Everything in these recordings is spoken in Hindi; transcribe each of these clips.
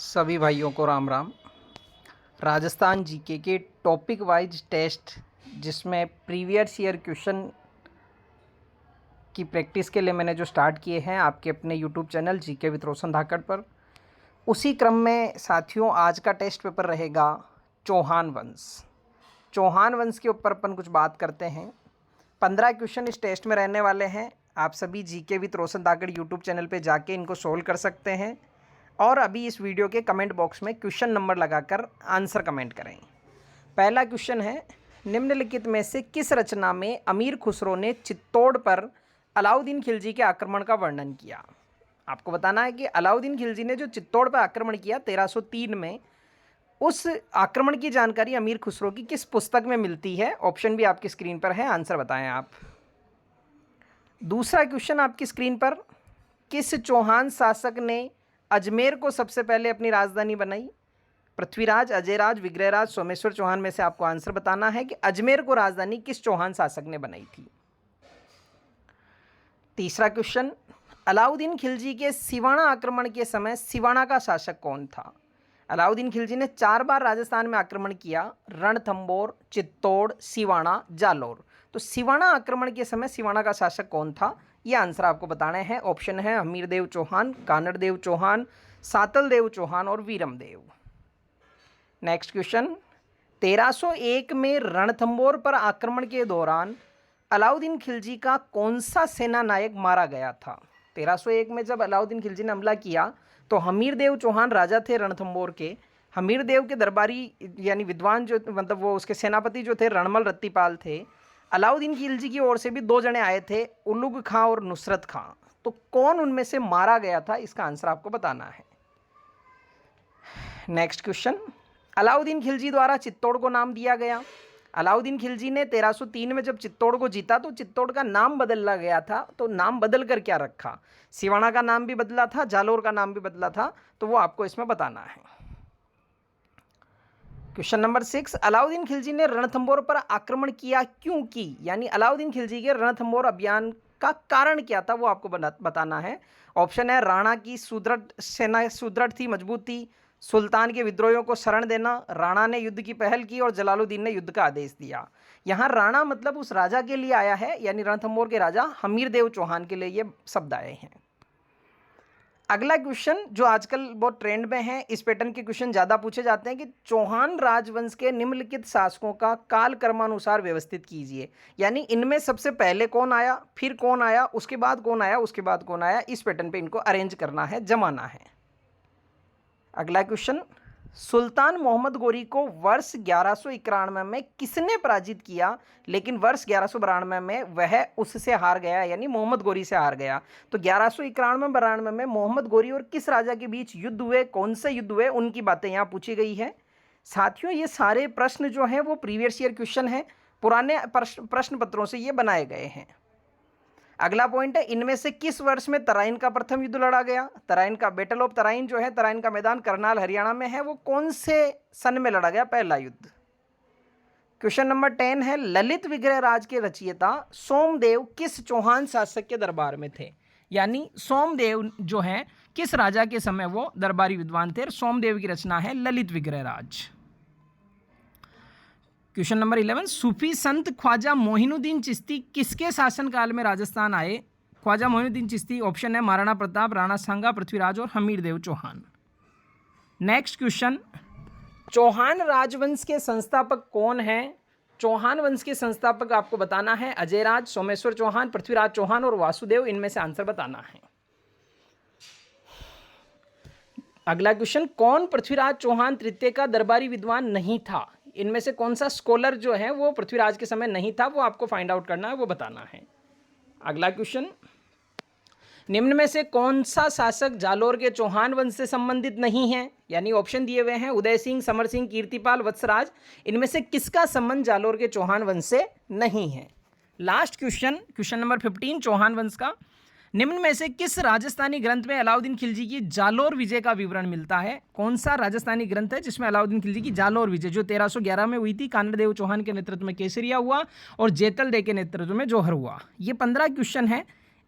सभी भाइयों को राम राम। राजस्थान जीके के टॉपिक वाइज टेस्ट जिसमें प्रीवियस ईयर क्वेश्चन की प्रैक्टिस के लिए मैंने जो स्टार्ट किए हैं आपके अपने YouTube channel GK with Roshan धाकड़ पर, उसी क्रम में साथियों आज का टेस्ट पेपर रहेगा चौहान वंश। चौहान वंश के ऊपर अपन कुछ बात करते हैं। 15 क्वेश्चन इस टेस्ट में रहने वाले हैं। आप सभी GK with Roshan Dhakad YouTube channel पे जाके इनको सोल्व कर सकते हैं और अभी इस वीडियो के कमेंट बॉक्स में क्वेश्चन नंबर लगाकर आंसर कमेंट करें। पहला क्वेश्चन है, निम्नलिखित में से किस रचना में अमीर खुसरो ने चित्तौड़ पर अलाउद्दीन खिलजी के आक्रमण का वर्णन किया। आपको बताना है कि अलाउद्दीन खिलजी ने जो चित्तौड़ पर आक्रमण किया 1303 में, उस आक्रमण की जानकारी अमीर खुसरो की किस पुस्तक में मिलती है। ऑप्शन भी आपकी स्क्रीन पर है, आंसर बताएं आप। दूसरा क्वेश्चन आपकी स्क्रीन पर, किस चौहान शासक ने अजमेर को सबसे पहले अपनी राजधानी बनाई। पृथ्वीराज, अजयराज, विग्रहराज, सोमेश्वर चौहान में से आपको आंसर बताना है कि अजमेर को राजधानी किस चौहान शासक ने बनाई थी। तीसरा क्वेश्चन, अलाउद्दीन खिलजी के सिवाना आक्रमण के समय सिवाना का शासक कौन था। अलाउद्दीन खिलजी ने 4 बार राजस्थान में आक्रमण किया, रणथंबोर, चित्तौड़, सिवाना, जालोर। तो सिवाना आक्रमण के समय सिवाना का शासक कौन था, ये आंसर आपको बताने हैं। ऑप्शन है हमीरदेव चौहान, कानड़देव चौहान, सातलदेव चौहान और वीरमदेव। नेक्स्ट क्वेश्चन, 1301 में रणथंबोर पर आक्रमण के दौरान अलाउद्दीन खिलजी का कौन सा सेना नायक मारा गया था। 1301 में जब अलाउद्दीन खिलजी ने हमला किया तो हमीरदेव चौहान राजा थे रणथंबोर के। हमीरदेव के दरबारी यानी विद्वान जो मतलब वो उसके सेनापति जो थे रणमल रत्तीपाल थे। अलाउद्दीन खिलजी की ओर से भी 2 जने आए थे, उलुग खां और नुसरत खां। तो कौन उनमें से मारा गया था, इसका आंसर आपको बताना है। नेक्स्ट क्वेश्चन, अलाउद्दीन खिलजी द्वारा चित्तौड़ को नाम दिया गया। अलाउद्दीन खिलजी ने 1303 में जब चित्तौड़ को जीता तो चित्तौड़ का नाम बदला गया था। तो नाम बदल कर क्या रखा, सिवाना का नाम भी बदला था, जालोर का नाम भी बदला था, तो वो आपको इसमें बताना है। क्वेश्चन नंबर 6, अलाउद्दीन खिलजी ने रणथंबोर पर आक्रमण किया क्यों की, यानी अलाउद्दीन खिलजी के रणथंबोर अभियान का कारण क्या था, वो आपको बताना है। ऑप्शन है राणा की सुदृढ़ सेना सुदृढ़ थी, मजबूत थी, सुल्तान के विद्रोहियों को शरण देना, राणा ने युद्ध की पहल की और जलालुद्दीन ने युद्ध का आदेश दिया। यहाँ राणा मतलब उस राजा के लिए आया है, यानी रणथंबोर के राजा हमीरदेव चौहान के लिए ये शब्द आए हैं। अगला क्वेश्चन जो आजकल बहुत ट्रेंड में है, इस पैटर्न के क्वेश्चन ज़्यादा पूछे जाते हैं कि चौहान राजवंश के निम्नलिखित शासकों का काल क्रमानुसार व्यवस्थित कीजिए। यानी इनमें सबसे पहले कौन आया, फिर कौन आया, उसके बाद कौन आया, उसके बाद कौन आया, इस पैटर्न पे इनको अरेंज करना है, जमाना है। अगला क्वेश्चन, सुल्तान मोहम्मद गोरी को वर्ष 1191 में किसने पराजित किया, लेकिन वर्ष 1192 में वह उससे हार गया, यानी मोहम्मद गोरी से हार गया। तो 1191-92 में मोहम्मद गोरी और किस राजा के बीच युद्ध हुए, कौन से युद्ध हुए, उनकी बातें यहाँ पूछी गई है। साथियों ये सारे प्रश्न जो हैं वो प्रीवियस ईयर क्वेश्चन हैं, पुराने प्रश्न पत्रों से ये बनाए गए हैं। अगला पॉइंट है, इनमें से किस वर्ष में तराइन का प्रथम युद्ध लड़ा गया। तराइन का बैटल ऑफ तराइन जो है, तराइन का मैदान करनाल हरियाणा में है, वो कौन से सन में लड़ा गया पहला युद्ध। क्वेश्चन नंबर 10 है, ललित विग्रह राज के रचयिता सोमदेव किस चौहान शासक के दरबार में थे। यानी सोमदेव जो है किस राजा के समय वो दरबारी विद्वान थे। सोमदेव की रचना है ललित विग्रह राज। क्वेश्चन नंबर 11, सूफी संत ख्वाजा मोइनुद्दीन चिश्ती किसके शासनकाल में राजस्थान आए। ख्वाजा मोइनुद्दीन चिश्ती, ऑप्शन है महाराणा प्रताप, राणा सांगा, पृथ्वीराज और हमीरदेव चौहान। नेक्स्ट क्वेश्चन, चौहान राजवंश के संस्थापक कौन हैं। चौहान वंश के संस्थापक आपको बताना है अजयराज, सोमेश्वर चौहान, पृथ्वीराज चौहान और वासुदेव, इनमें से आंसर बताना है। अगला क्वेश्चन, कौन पृथ्वीराज चौहान तृतीय का दरबारी विद्वान नहीं था। इनमें से कौन सा स्कॉलर जो है वो पृथ्वीराज के समय नहीं था, वो आपको फाइंड आउट करना है, वो बताना है। अगला क्वेश्चन, निम्न में से कौन सा शासक जालोर के चौहान वंश से संबंधित नहीं है। यानी ऑप्शन दिए हुए हैं उदय सिंह, समर सिंह, कीर्तिपाल, वत्सराज, इनमें से किसका संबंध जालोर के चौहान वंश से नहीं है। Last question, question number 15, Chauhan वंश का, निम्न में से किस राजस्थानी ग्रंथ में अलाउद्दीन खिलजी की जालोर विजय का विवरण मिलता है। कौन सा राजस्थानी ग्रंथ है जिसमें अलाउद्दीन खिलजी की जालोर विजय जो 1311 में हुई थी, कानड़देव चौहान के नेतृत्व में केसरिया हुआ और जेतल डे के नेतृत्व में जौहर हुआ। ये 15 क्वेश्चन है,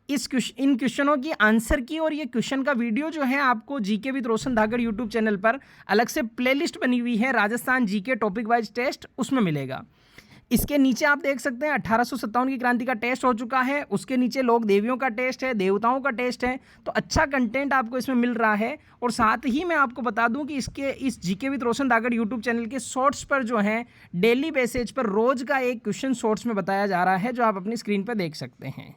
इन क्वेश्चनों की आंसर की और ये क्वेश्चन का वीडियो जो है आपको GK with Roshan Dhakad YouTube channel पर अलग से प्लेलिस्ट बनी हुई है Rajasthan GK topic wise test, उसमें मिलेगा। इसके नीचे आप देख सकते हैं 1857 की क्रांति का टेस्ट हो चुका है, उसके नीचे लोक देवियों का टेस्ट है, देवताओं का टेस्ट है। तो अच्छा कंटेंट आपको इसमें मिल रहा है। और साथ ही मैं आपको बता दूं कि इस GK with Roshan Dhakad YouTube channel के शॉर्ट्स पर जो है डेली बेसिस पर रोज का एक क्वेश्चन शॉर्ट्स में बताया जा रहा है, जो आप अपनी स्क्रीन पर देख सकते हैं।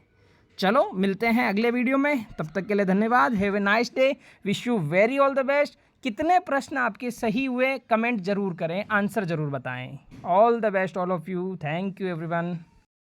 चलो मिलते हैं अगले वीडियो में, तब तक के लिए धन्यवाद। Have a nice day, wish you very all the best. कितने प्रश्न आपके सही हुए कमेंट जरूर करें, आंसर जरूर बताएं। All the best all of you, thank you everyone.